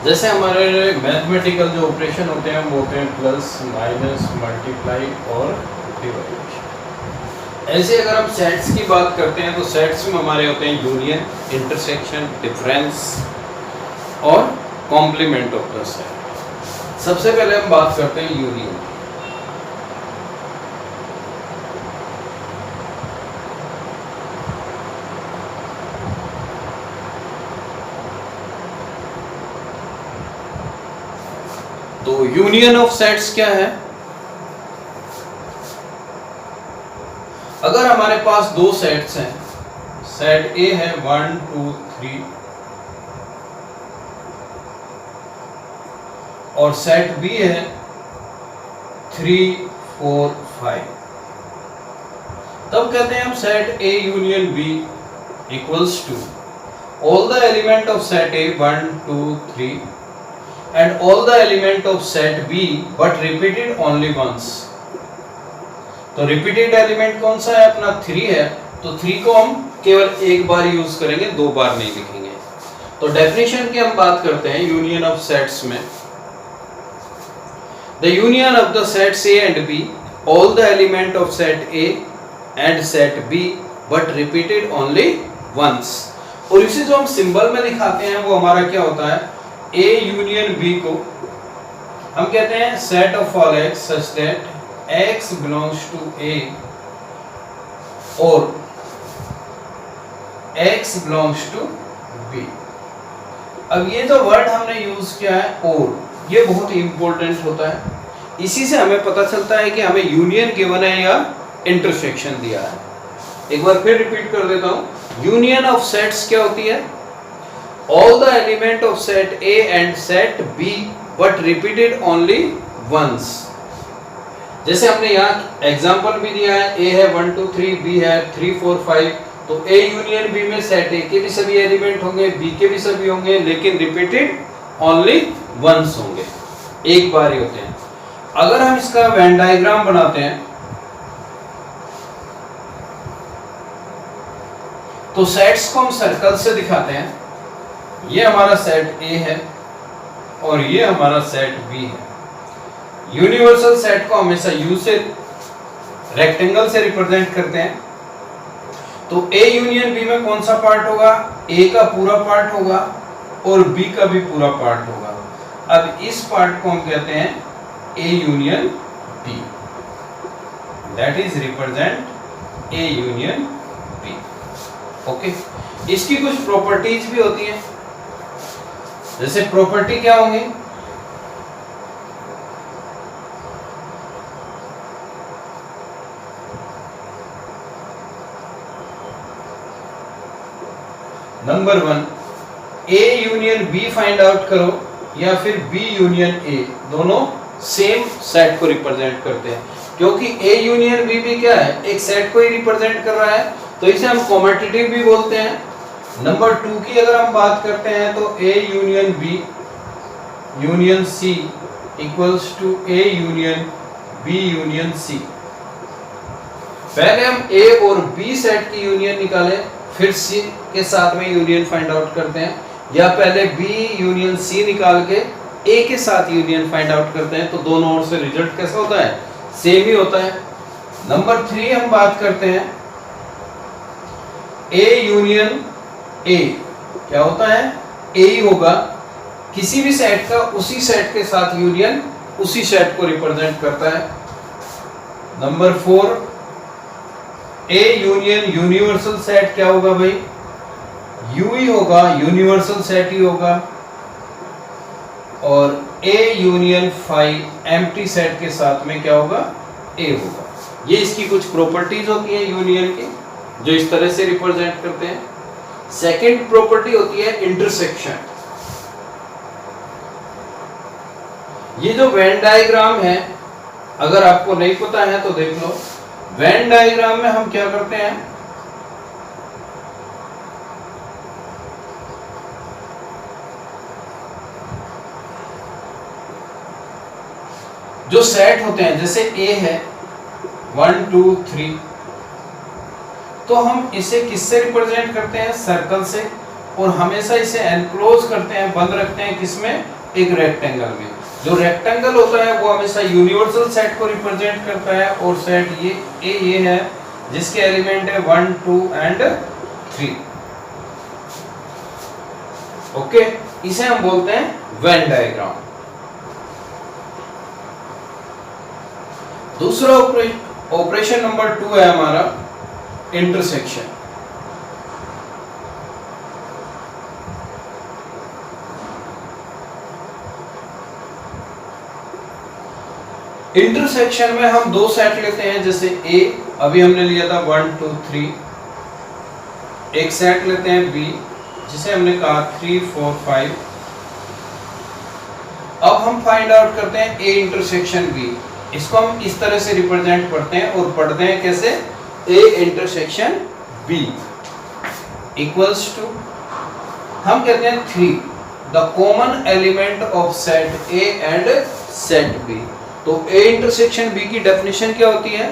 जैसे हमारे मैथमेटिकल जो ऑपरेशन होते हैं वो होते हैं प्लस, माइनस, मल्टीप्लाई और डिवाइड। ऐसे अगर हम सेट्स की बात करते हैं तो सेट्स में हमारे होते हैं यूनियन, इंटरसेक्शन, डिफरेंस और कॉम्प्लीमेंट ऑफ द सेट। सबसे पहले हम बात करते हैं यूनियन। तो यूनियन ऑफ सेट्स क्या है? अगर हमारे पास दो सेट्स हैं, सेट ए है 1 2 3 और सेट बी है 3 4 5, तब कहते हैं हम set A union B equals to all the element of set A 1 2 3 and all the element of set B but repeated only once। तो repeated element कौन सा है? अपना 3 है, तो 3 को हम केवल एक बार यूज करेंगे, दो बार नहीं लिखेंगे। तो डेफिनेशन की हम बात करते हैं यूनियन ऑफ सेट्स में। The union of the sets A and B, all the element of set A and set B but repeated only once। और इसे जो हम सिंबल में दिखाते हैं वो हमारा क्या होता है? A यूनियन B को हम कहते हैं set of all x such that x belongs to A और x बिलोंग्स टू B। अब ये जो वर्ड हमने यूज किया है और, ये बहुत ही इंपॉर्टेंट होता है। इसी से हमें पता चलता है कि हमें यूनियन गिवन है या इंटरसेक्शन दिया है। एक बार फिर रिपीट कर देता हूं, यूनियन ऑफ सेट्स क्या होती है? All the element of set A and set B but repeated only once। जैसे हमने यहाँ एग्जांपल भी दिया है, A है 1 2 3, B है 3 4 5, तो A यूनियन B में सेट A के भी सभी एलिमेंट होंगे, B के भी सभी होंगे, लेकिन रिपीटेड ओनली वंस होंगे, एक बार ही होते हैं। अगर हम इसका वेन डायग्राम बनाते हैं तो सेट्स को हम सर्कल से दिखाते हैं। ये हमारा सेट A है और ये हमारा सेट B है। यूनिवर्सल सेट को हमेशा U से, रेक्टेंगल से रिप्रेजेंट करते हैं। तो A यूनियन B में कौन सा पार्ट होगा? A का पूरा पार्ट होगा और B का भी पूरा पार्ट होगा। अब इस पार्ट को हम कहते हैं A union B, that is represent A union B। Okay, इसकी कुछ प्रॉपर्टीज भी होती हैं। जैसे प्रॉपर्टी क्या होंगी? Number 1, A union B find out करो या फिर B यूनियन A, दोनों सेम सेट को रिप्रेजेंट करते हैं, क्योंकि A यूनियन B भी क्या है? एक सेट को ही रिप्रेजेंट कर रहा है, तो इसे हम कॉम्यूटेटिव भी बोलते हैं। नंबर 2 की अगर हम बात करते हैं तो A union B union C equals to A union B union C। पहले हम A और B सेट की यूनियन निकालें, फिर C के साथ में यूनियन फाइंड आउट करते हैं, या पहले B यूनियन C निकाल के A के साथ यूनियन फाइंड आउट करते हैं, तो दोनों ओर से रिजल्ट कैसा होता है? सेम ही होता है। नंबर 3 हम बात करते हैं A यूनियन A, क्या होता है? A ही होगा, किसी भी सेट का उसी सेट के साथ यूनियन उसी सेट को रिप्रेजेंट करता है। Number 4, A union universal set क्या होगा भाई? U ही होगा, यूनिवर्सल सेट ही होगा। और A union phi empty set के साथ में क्या होगा? A होगा। ये इसकी कुछ प्रॉपर्टीज होती है यूनियन की, जो इस तरह से रिप्रेजेंट करते हैं। सेकेंड प्रॉपर्टी होती है इंटरसेक्शन। ये जो वेन डायग्राम है, अगर आपको नहीं पता है तो देख लो। वेन डायग्राम में हम क्या करते हैं? जो सेट होते हैं, जैसे A है 1 2 3, तो हम इसे किससे रिप्रेजेंट करते हैं? सर्कल से। और हमेशा इसे एनक्लोज करते हैं, बंद रखते हैं किसमें, एक रेक्टेंगल में। जो रेक्टेंगल होता है वो हमेशा यूनिवर्सल सेट को रिप्रेजेंट करता है, और सेट ये है जिसके एलिमेंट है 1 2 एंड 3। ओके, इसे हम बोलते हैं वेन डायग्राम। दूसरा ऑपरेशन नंबर 2 है हमारा इंटरसेक्शन। इंटरसेक्शन में हम दो सेट लेते हैं, जैसे ए अभी हमने लिया था 1 2 3, एक सेट लेते हैं बी जिसे हमने कहा 3 4 5। अब हम फाइंड आउट करते हैं ए इंटरसेक्शन बी। इसको हम इस तरह से रिप्रेजेंट करते हैं और पढ़ते हैं कैसे, A intersection B equals to, हम कहते हैं 3 the common element of set A and set B. तो ए इंटरसेक्शन बी की डेफिनेशन क्या होती है,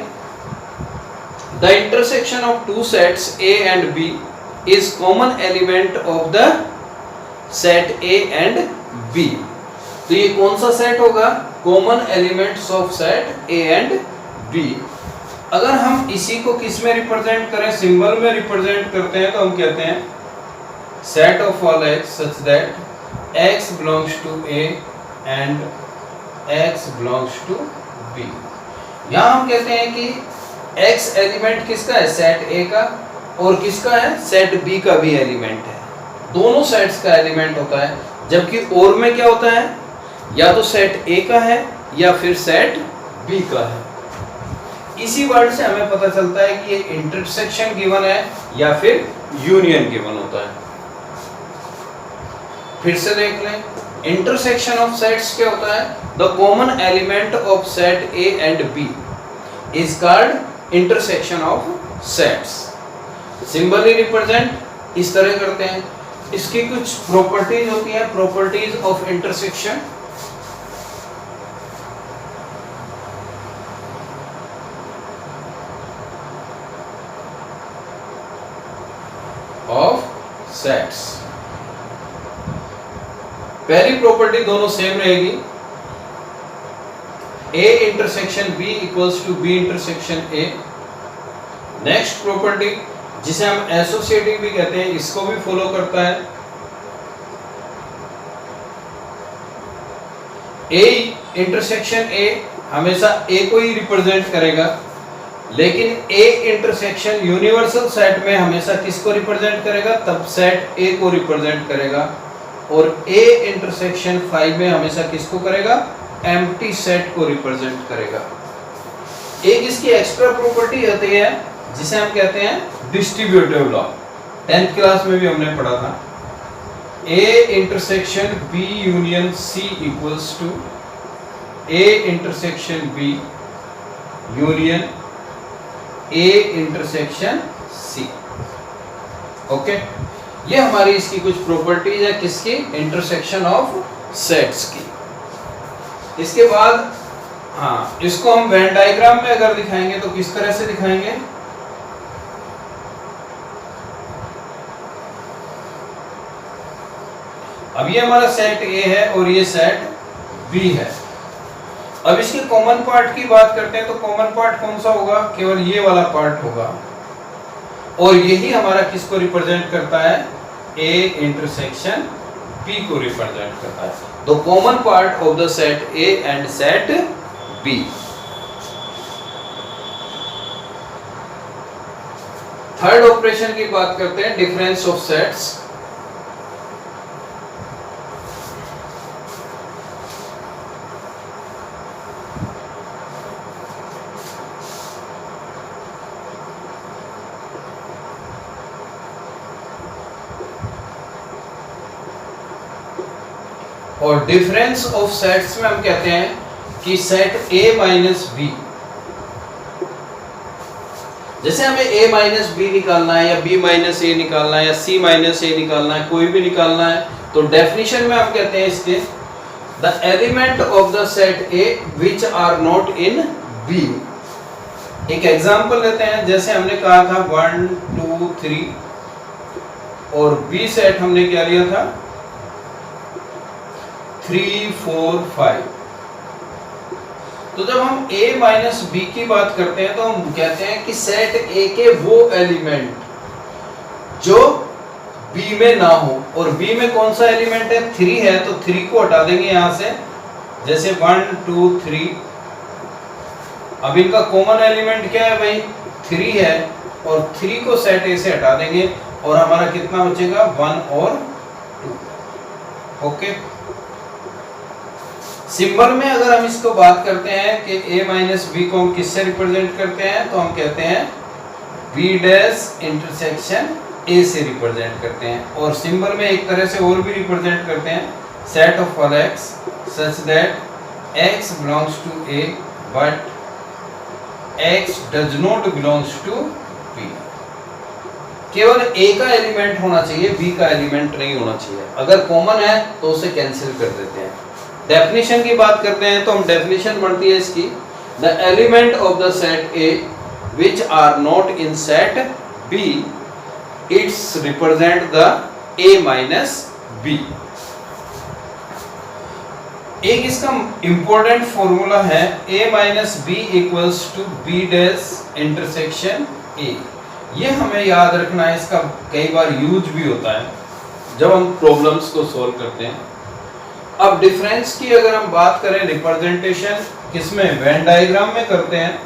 the intersection of two sets A and B is common element of the set A and B. तो ये कौन सा सेट होगा, common elements of set A and B. अगर हम इसी को किस में रिप्रेजेंट करें, सिंबल में रिप्रेजेंट करते हैं, तो हम कहते हैं set of all x such that x belongs to A and x belongs to B. यहां हम कहते हैं कि एक्स एलिमेंट किसका है, सेट ए का, और किसका है, सेट बी का भी एलिमेंट है। दोनों सेट्स का एलिमेंट होता है, जबकि और में क्या होता है, या तो सेट ए का है या फिर सेट बी का है। इसी वर्ड से हमें पता चलता है कि ये इंटरसेक्शन गिवन है या फिर यूनियन गिवन होता है। फिर से देख लें, इंटरसेक्शन ऑफ सेट्स क्या होता है, the common element of set A and B is called intersection of sets. Symbolically represent इस तरह करते हैं। इसकी कुछ प्रॉपर्टीज होती हैं, properties of intersection. Of sets, पहली प्रॉपर्टी दोनों सेम रहेगी, A intersection B equals to B intersection A. Next property जिसे हम एसोसिएटिव भी कहते हैं, इसको भी फॉलो करता है। ए इंटरसेक्शन ए हमेशा ए को ही रिप्रेजेंट करेगा, लेकिन ए इंटरसेक्शन यूनिवर्सल सेट में हमेशा किसको रिप्रेजेंट करेगा, तब सेट ए को रिप्रेजेंट करेगा। और ए इंटरसेक्शन 5 में हमेशा किसको करेगा, एम्प्टी सेट को रिप्रेजेंट करेगा। एक इसकी एक्स्ट्रा प्रॉपर्टी होती है जिसे हम कहते हैं डिस्ट्रीब्यूटिव लॉ। 10th क्लास में भी हमने पढ़ा था, A intersection B union C equals to A intersection B union A intersection C. Okay, ये हमारी इसकी कुछ प्रॉपर्टीज है, किसकी, इंटरसेक्शन ऑफ सेट्स की। इसके बाद हाँ, इसको हम वेन डायग्राम में अगर दिखाएंगे तो किस तरह से दिखाएंगे, अब ये हमारा सेट ए है और ये सेट बी है। अब इसके कॉमन पार्ट की बात करते हैं, तो कॉमन पार्ट कौन सा होगा, केवल ये वाला पार्ट होगा, और यही हमारा किसको रिप्रेजेंट करता है, ए इंटरसेक्शन बी को रिप्रेजेंट करता है। The common part of the set A and set B. Third operation की बात करते हैं, डिफरेंस ऑफ सेट्स। और डिफरेंस ऑफ सेट्स में हम कहते हैं कि सेट ए माइनस बी, जैसे हमें ए माइनस बी निकालना है या बी माइनस ए निकालना है या सी माइनस ए निकालना है, कोई भी निकालना है, तो डेफिनेशन में हम कहते हैं इसके, the element of the set A which are not in B. एक एग्जांपल लेते हैं, जैसे हमने कहा था 1 2 3 और बी सेट हमने क्या लिया था 3 4 5। तो जब हम a माइनस बी की बात करते हैं तो हम कहते हैं कि सेट A के वो एलिमेंट जो B में ना हो, और B में कौन सा एलिमेंट है 3 है, तो 3 को हटा देंगे यहां से, जैसे 1 2 3। अब इनका कॉमन एलिमेंट क्या है भाई 3 है, और 3 को सेट A से हटा देंगे और हमारा कितना बचेगा 1 और 2। ओके, सिंबल में अगर हम इसको बात करते हैं कि a माइनस बी को हम किससे रिप्रेजेंट करते हैं, तो हम कहते हैं b डैश इंटरसेक्शन a से रिप्रेजेंट करते हैं। और सिंबल में एक तरह से और भी रिप्रेजेंट करते हैं, set of all x such that x belongs to a but x does not belongs to b। केवल a का एलिमेंट होना चाहिए, b का एलिमेंट नहीं होना चाहिए। अगर कॉमन है तो उसे कैंसिल कर देते हैं। डेफिनेशन की बात करते हैं तो हम डेफिनेशन बनती है इसकी, the element of the set A which are not in set B it's represent the A minus B। एक इसका इंपॉर्टेंट फॉर्मूला है A minus B equals to B dash intersection A। ये हमें याद रखना है, इसका कई बार यूज भी होता है जब हम प्रॉब्लम्स को सॉल्व करते हैं। अब डिफरेंस की अगर हम बात करें, रिप्रेजेंटेशन किसमें वेन डायग्राम में करते हैं,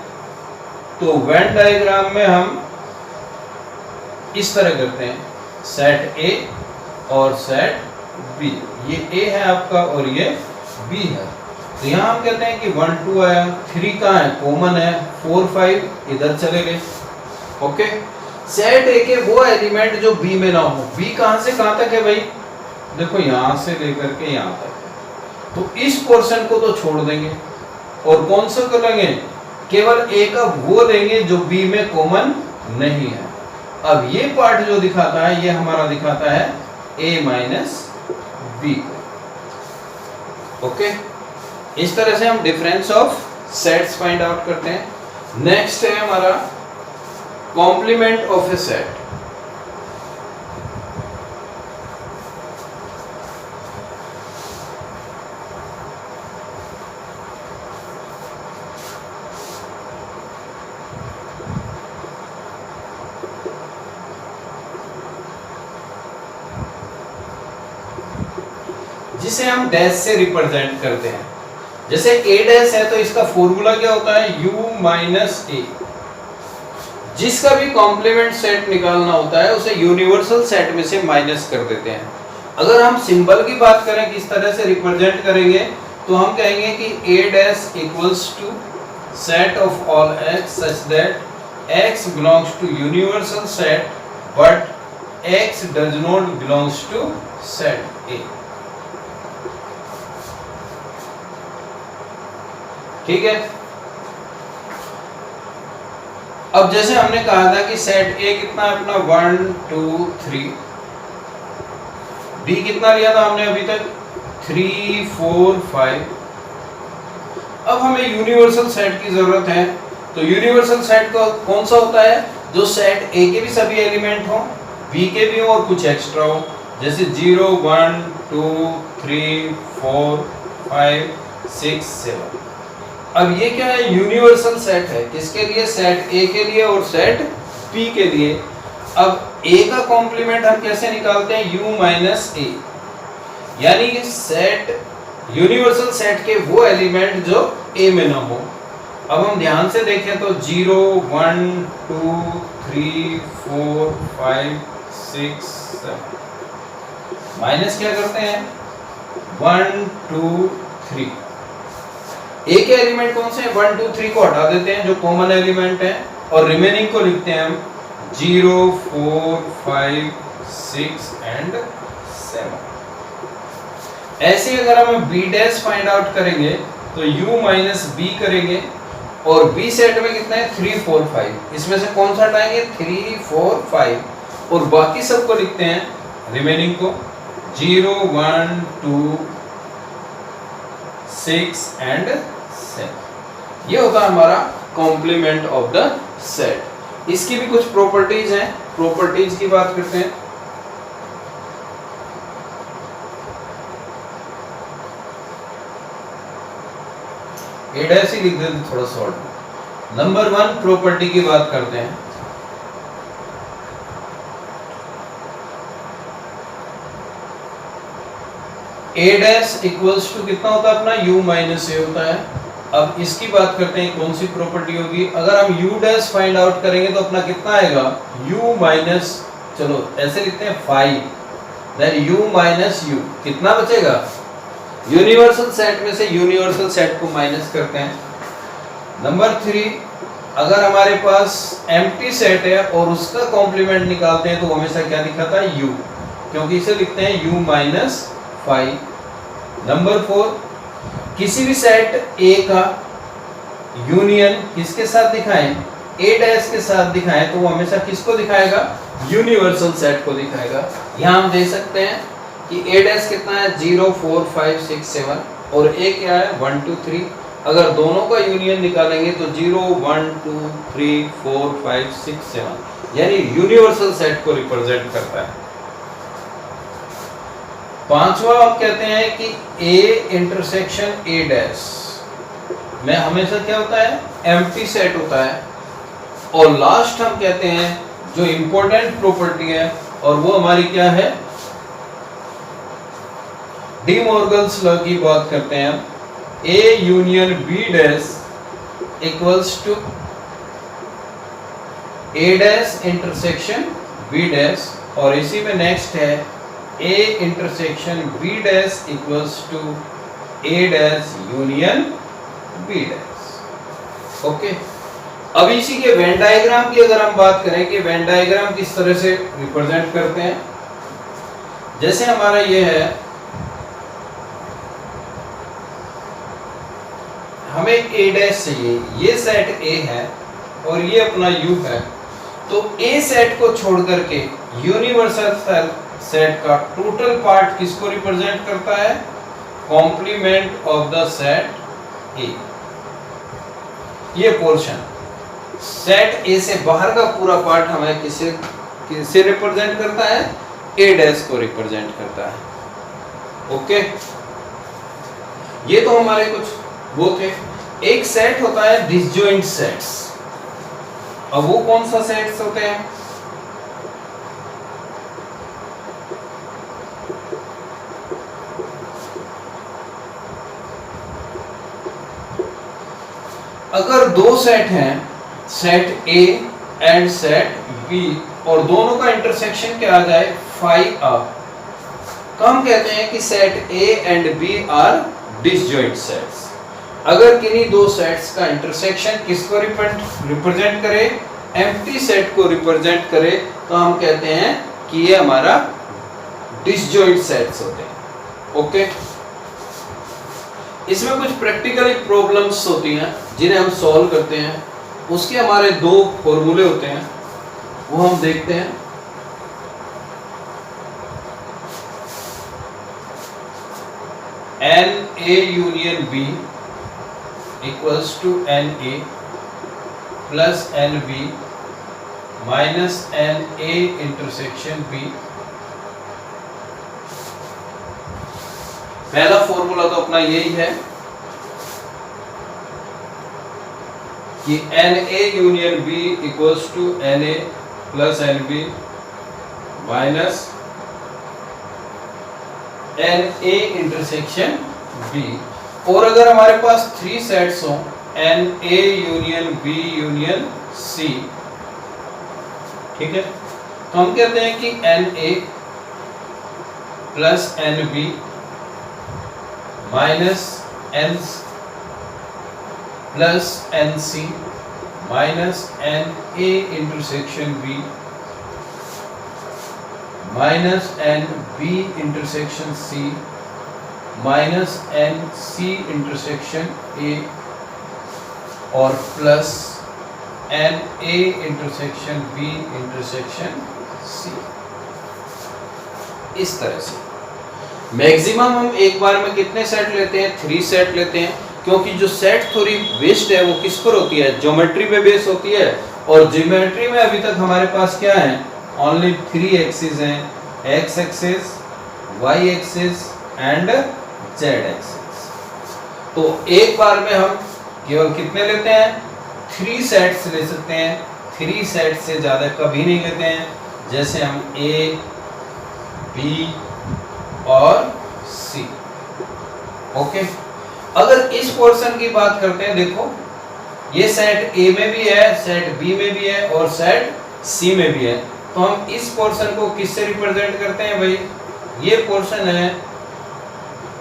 तो वेन डायग्राम में हम इस तरह करते हैं, सेट A और सेट B। ये A है आपका और ये B है। तो यहाँ हम कहते हैं कि 1 2 आया, 3 कहाँ है कॉमन है, 4 5 इधर चले गए। ओके, सेट A के वो एलिमेंट जो B में ना हो। B कहाँ से कहाँ तक है भाई, देखो यहाँ से लेकर के यहाँ तक, तो इस पोर्शन को तो छोड़ देंगे और कौन सा को लेंगे, केवल A का वो लेंगे जो B में कॉमन नहीं है। अब ये पार्ट जो दिखाता है ये हमारा दिखाता है A माइनस बी। ओके, इस तरह से हम difference of sets find out करते हैं। नेक्स्ट है हमारा कॉम्प्लीमेंट ऑफ ए सेट। जिसे हम डैश से रिप्रेजेंट करते हैं। जैसे a डैश है तो इसका फॉर्मूला क्या होता है u माइनस a। जिसका भी कॉम्प्लीमेंट सेट निकालना होता है उसे यूनिवर्सल सेट में से माइनस कर देते हैं। अगर हम सिंबल की बात करें किस तरह से रिप्रेजेंट करेंगे, तो हम कहेंगे कि a dash equals to set of all x such that x belongs to universal set but x does not belongs to set A। ठीक है, अब जैसे हमने कहा था कि सेट A कितना है अपना 1 2 3, B कितना लिया था हमने अभी तक 3 4 5। अब हमें यूनिवर्सल सेट की जरूरत है, तो यूनिवर्सल सेट का कौन सा होता है, जो सेट A के भी सभी एलिमेंट हो, B के भी हो और कुछ एक्स्ट्रा हो, जैसे 0 1 2 3 4 5 6 7। अब ये क्या है, यूनिवर्सल सेट है, किसके लिए, सेट A के लिए और सेट B के लिए। अब A का कॉम्प्लीमेंट हम कैसे निकालते हैं, U माइनस A, यानी कि सेट यूनिवर्सल सेट के वो एलिमेंट जो A में ना हो। अब हम ध्यान से देखें तो 0 1 2 3 4 5 6 7, माइनस क्या करते हैं 1 2 3। A के एलिमेंट कौन से हैं, 1 2 3 को हटा देते हैं जो कॉमन एलिमेंट है, और रिमेनिंग को लिखते हैं हम 0 4 5 6 एंड 7। ऐसे अगर हम B डैश फाइंड आउट करेंगे तो U माइनस B करेंगे, और B सेट में कितना है 3 4 5, इसमें से कौन सा हटाएंगे 3 4 5, और बाकी सबको लिखते हैं रिमेनिंग को 0 1 2 6 एंड 7। ये होता है हमारा कॉम्प्लीमेंट ऑफ द सेट। इसकी भी कुछ प्रॉपर्टीज हैं, प्रॉपर्टीज की बात करते हैं। ए डैश ही लिख देते थोड़ा शॉर्ट। नंबर 1 प्रॉपर्टी की बात करते हैं। ए डैश इक्वल्स टू कितना होता है अपना u माइनस ए होता है। अब इसकी बात करते हैं कौन सी प्रॉपर्टी होगी। अगर हम u डैश फाइंड आउट करेंगे तो अपना कितना आएगा u माइनस, चलो ऐसे लिखते हैं 5, देन u माइनस u कितना बचेगा, यूनिवर्सल सेट में से यूनिवर्सल सेट को माइनस करते हैं। नंबर 3, अगर हमारे पास एम्प्टी सेट है और उसका कॉम्प्लीमेंट निकालते हैं तो हमेशा क्या दिखाता है u, क्योंकि इसे लिखते हैं u माइनस 5। नंबर 4, किसी भी सेट A का यूनियन किसके साथ दिखाएं, A डैश के साथ दिखाएं तो वो हमेशा किसको दिखाएगा, यूनिवर्सल सेट को दिखाएगा। यहाँ हम दे सकते हैं कि A डैश कितना है 0 4 5 6 7 और A क्या है 1 2 3। अगर दोनों का यूनियन निकालेंगे तो 0 1 2 3 4 5 6 7 यानी यूनिवर्सल सेट को रिप्रेजेंट करता है। पांचवा आप कहते हैं कि A इंटरसेक्शन A डैश में हमेशा क्या होता है, एम्प्टी सेट होता है। और लास्ट हम कहते हैं जो इंपॉर्टेंट प्रॉपर्टी है और वो हमारी क्या है, डी मॉर्गन्स लॉ की बात करते हैं हम। A union B dash equals to A dash intersection B dash, और इसी में नेक्स्ट है A intersection B dash equals to A dash union B dash. Okay, अब इसी के वेन डायग्राम की अगर हम बात करें कि वेन डायग्राम किस तरह से रिप्रेजेंट करते हैं, जैसे हमारा ये है, हमें A डैश चाहिए, ये सेट A है और ये अपना U है, तो A सेट को छोड़ करके यूनिवर्सल सेट का टोटल पार्ट किसको रिप्रेजेंट करता है, complement of the set A। ये पोर्शन सेट A से बाहर का पूरा पार्ट हमें किसे रिप्रेजेंट करता है, A डैश को रिप्रेजेंट करता है। ओके, ये तो हमारे कुछ वो थे। एक सेट होता है डिसजॉइंट सेट्स। अब वो कौन सा सेट्स होते हैं, अगर दो सेट हैं, set A and set B, और दोनों का इंटरसेक्शन क्या आ जाए फाई आ, तो हम कहते हैं कि set A and B are disjoint sets. अगर किन्हीं दो सेट्स का इंटरसेक्शन किसको रिप्रेजेंट करे, एम्प्टी सेट को रिप्रेजेंट करे, तो हम कहते हैं कि ये हमारा डिसजॉइंट सेट्स होते हैं। ओके, इसमें कुछ प्रैक्टिकली प्रॉब्लम्स होती हैं जिन्हें हम सॉल्व करते हैं, उसके हमारे दो फॉर्मूले होते हैं, वो हम देखते हैं। NA union B equals to NA plus NB minus NA intersection B। पहला फॉर्मूला तो अपना यही है कि NA union B equals to NA plus NB minus NA intersection B। और अगर हमारे पास 3 सेट्स हों, NA union B union C, ठीक है, तो हम कहते हैं कि NA plus NB minus N plus NC minus NA intersection B minus NB intersection C minus NC intersection A और plus NA intersection B intersection C। इस तरह से मैक्सिमम हम एक बार में कितने सेट लेते हैं, 3 सेट लेते हैं, क्योंकि जो सेट थ्योरी बेस्ड है वो किस पर होती है, ज्योमेट्री पे बेस होती है। और ज्योमेट्री में अभी तक हमारे पास क्या है, ओनली 3 एक्सिस हैं, x axis, y axis and z axis. तो एक बार में हम केवल कितने लेते हैं? 3 सेट्स ले सकते हैं, 3 सेट से ज्यादा कभी नहीं लेते हैं। जैसे हम ए, बी और सी। ओके, अगर इस पोर्शन की बात करते हैं, देखो ये सेट ए में भी है, सेट बी में भी है और सेट सी में भी है। तो हम इस पोर्शन को किससे रिप्रेजेंट करते हैं भाई? ये पोर्शन है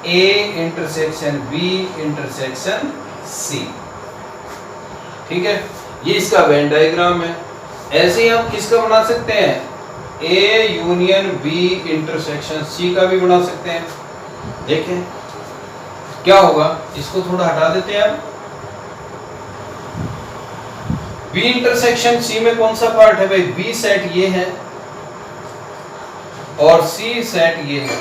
A intersection B intersection C. ठीक है, ये इसका वेन डायग्राम है। ऐसे ही हम किसका बना सकते हैं? A union B intersection C का भी बना सकते हैं। देखें क्या होगा, इसको थोड़ा हटा देते हैं। अब बी इंटरसेक्शन सी में कौन सा पार्ट है भाई? बी सेट ये है और सी सेट ये है।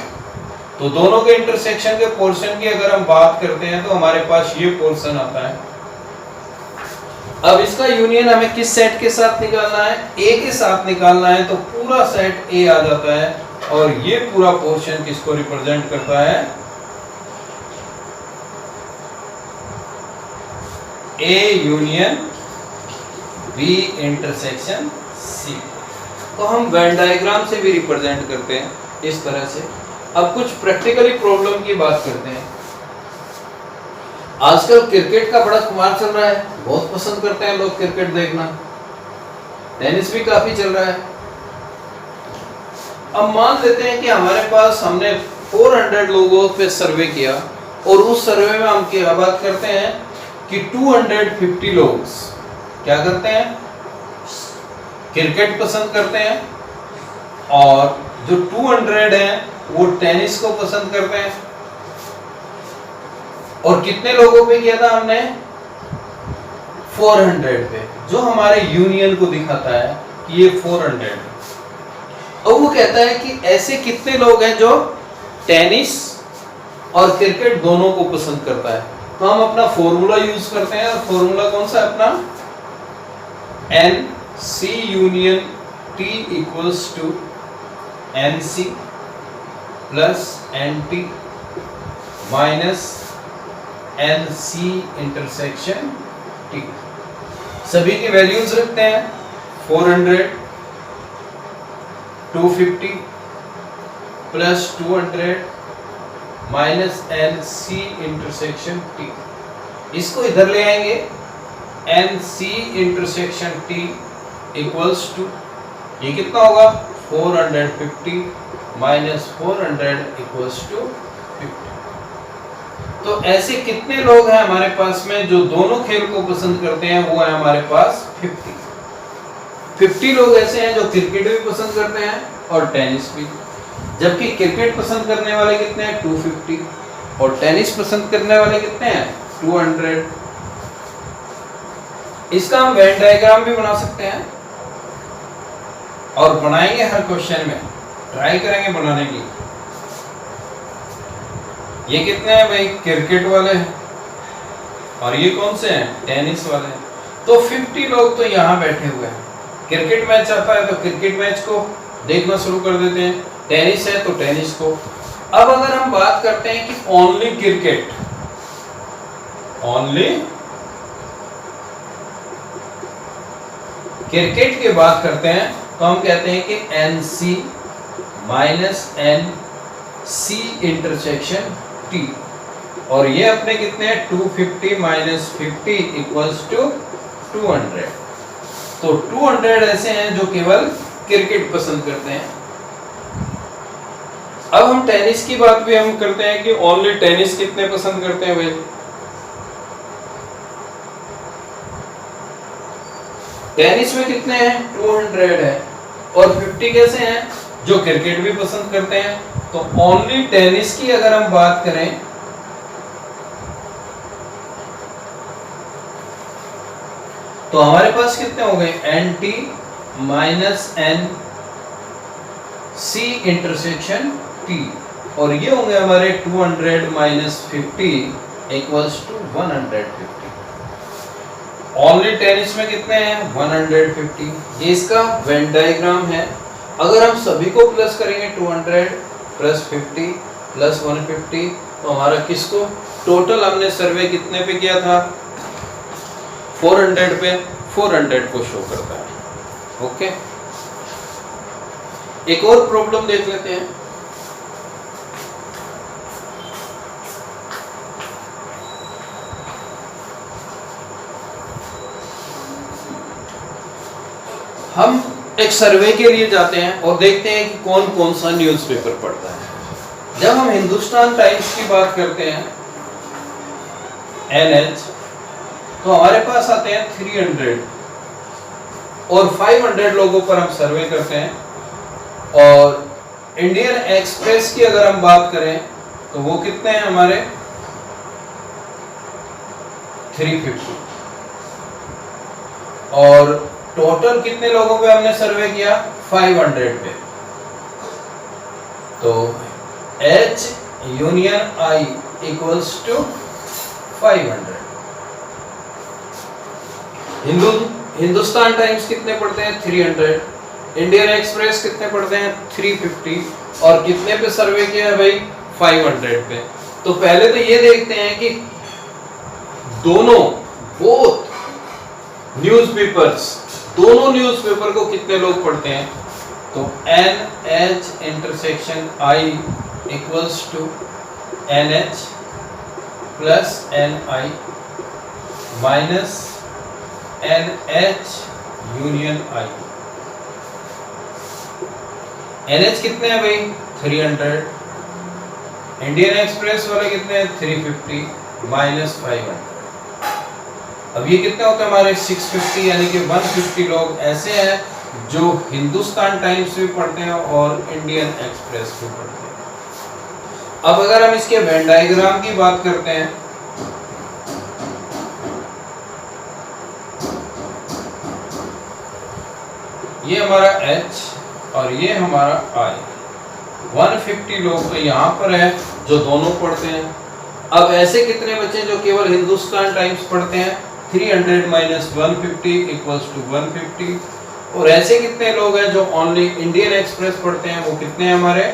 तो दोनों के इंटरसेक्शन के पोर्शन की अगर हम बात करते हैं तो हमारे पास ये पोर्शन आता है। अब इसका यूनियन हमें किस सेट के साथ निकालना है? ए के साथ निकालना है। तो पूरा सेट ए आ जाता है और ये पूरा पोर्शन किसको रिप्रेजेंट करता है? A union B intersection C. तो हम वेन डायग्राम से भी रिप्रेजेंट करते हैं इस तरह से। अब कुछ प्रैक्टिकली प्रॉब्लम की बात करते हैं। आजकल क्रिकेट का बड़ा खुमार चल रहा है, बहुत पसंद करते हैं लोग क्रिकेट देखना। टेनिस भी काफी चल रहा है। अब मान लेते हैं कि हमारे पास हमने 400 लोगों पे सर्वे किया और उस सर्वे में हम क्या बात करते हैं कि 250 लोग क्या करते हैं? क्रिकेट पसंद करते हैं और जो 200 हैं वो टेनिस को पसंद करते हैं। और कितने लोगों पे किया था हमने? 400 पे, जो हमारे यूनियन को दिखाता है कि ये 400 है। और वो कहता है कि ऐसे कितने लोग हैं जो टेनिस और क्रिकेट दोनों को पसंद करता है। तो हम अपना फॉर्मूला यूज करते हैं और फॉर्मूला कौन सा है अपना? N C union T equals to N C plus N T minus N C intersection T. सभी की वैल्यूज रखते हैं 400, 250 plus 200 minus N C intersection T. इसको इधर ले आएंगे, N C intersection T equals to ये कितना होगा? 450 माइनस 400 इक्वल्स टू 50। तो ऐसे कितने लोग हैं हमारे पास में जो दोनों खेल को पसंद करते हैं? वो है हमारे पास 50 लोग ऐसे हैं जो क्रिकेट भी पसंद करते हैं और टेनिस भी। जबकि क्रिकेट पसंद करने वाले कितने हैं? 250 और टेनिस पसंद करने वाले कितने हैं? 200। इसका हम वेन डायग्राम भी बना सकते हैं और बनाएंगे हर क्वेश्चन में, ट्राई करेंगे बनाने की। ये कितने हैं भाई? क्रिकेट वाले हैं और ये कौन से हैं? टेनिस वाले हैं। तो 50 लोग तो यहाँ बैठे हुए हैं। क्रिकेट मैच आता है तो क्रिकेट मैच को देखना शुरू कर देते हैं, टेनिस है तो टेनिस को। अब अगर हम बात करते हैं कि ओनली क्रिकेट, ओनली क्रिकेट की बात करते हैं तो हम कहते हैं कि N C minus N C intersection T. और ये अपने कितने हैं? 250 माइनस 50 इक्वल्स टू 200। तो 200 ऐसे हैं जो केवल क्रिकेट पसंद करते हैं। अब हम टेनिस की बात भी हम करते हैं कि ओनली टेनिस कितने पसंद करते हैं भाई? टेनिस में कितने हैं? 200 है और 50 कैसे हैं? जो क्रिकेट भी पसंद करते हैं। तो ओनली टेनिस की अगर हम बात करें तो हमारे पास कितने हो गए? N T minus N C intersection T और ये होंगे हमारे 200 minus 50 equals to 150। Only tennis में कितने हैं? 150। ये इसका वेन डायग्राम है। अगर हम सभी को प्लस करेंगे 200 प्लस 50 प्लस 150 तो हमारा किसको टोटल हमने सर्वे कितने पे किया था? 400 पे 400 को शो करता है। ओके, एक और प्रॉब्लम देख लेते हैं। हम एक सर्वे के लिए जाते हैं और देखते हैं कि कौन कौन सा न्यूज़पेपर पढ़ता है। जब हम हिंदुस्तान टाइम्स की बात करते हैं NH, तो हमारे पास आते हैं 300 और 500 लोगों पर हम सर्वे करते हैं। और इंडियन एक्सप्रेस की अगर हम बात करें तो वो कितने हैं हमारे 350। और टोटल कितने लोगों पे हमने सर्वे किया 500 पे। तो H union I equals to 500। Hindustan Times कितने पढ़ते हैं 300, इंडियन एक्सप्रेस कितने पढ़ते हैं 350 और कितने पे सर्वे किया है भाई 500 पे। तो पहले तो ये देखते हैं कि दोनों दोनों न्यूज़पेपर को कितने लोग पढ़ते हैं। तो NH intersection I equals to NH plus NI minus NH union I। NH कितने हैं भाई 300, इंडियन एक्सप्रेस वाले कितने हैं 350 माइनस 500। अब ये कितने होते हैं हमारे 650, यानी कि 150 लोग ऐसे हैं जो हिंदुस्तान टाइम्स भी पढ़ते हैं और इंडियन एक्सप्रेस भी पढ़ते हैं। अब अगर हम इसके वेन डायग्राम की बात करते हैं, ये हमारा H और ये हमारा I। 150 लोग तो यहाँ पर है जो दोनों पढ़ते हैं। अब ऐसे कितने बच्चे जो केवल हिंदुस्तान टाइम्स पढ़ते हैं 300 माइनस 150 इक्वल्स टू 150। और ऐसे कितने लोग हैं जो ओनली इंडियन एक्सप्रेस पढ़ते हैं, वो कितने हैं हमारे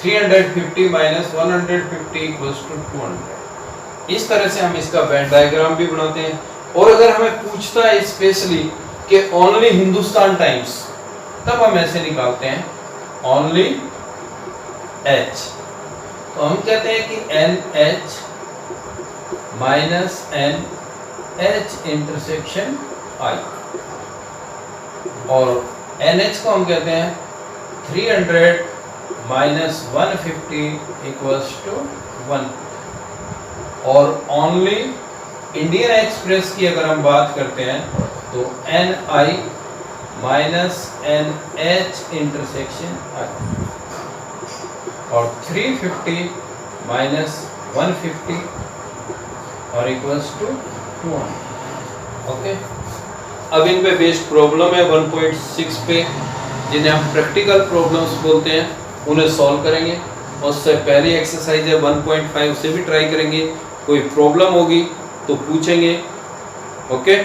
350 माइनस 150 इक्वल्स टू 200। इस तरह से हम इसका वेन डायग्राम भी बनाते हैं। और अगर हमें पूछता है स्पेशली कि ओनली हिंदुस्तान टाइम्स, तब हम ऐसे निकालते हैं ओनली H। तो हम कहते हैं कि NH minus NH intersection I। और NH को हम कहते हैं 300 माइनस 150 इक्वल्स टू 1। और ओनली इंडियन एक्सप्रेस की अगर हम बात करते हैं तो NI minus NH intersection I। और 350 माइनस 150 और इक्वल्स टू 200। ओके, अब इन पे बेस्ड प्रॉब्लम है 1.6 पे, जिन्हें हम प्रैक्टिकल प्रॉब्लम्स बोलते हैं, उन्हें सॉल्व करेंगे। उससे पहली एक्सरसाइज है 1.5, उसे भी ट्राई करेंगे। कोई प्रॉब्लम होगी तो पूछेंगे। ओके।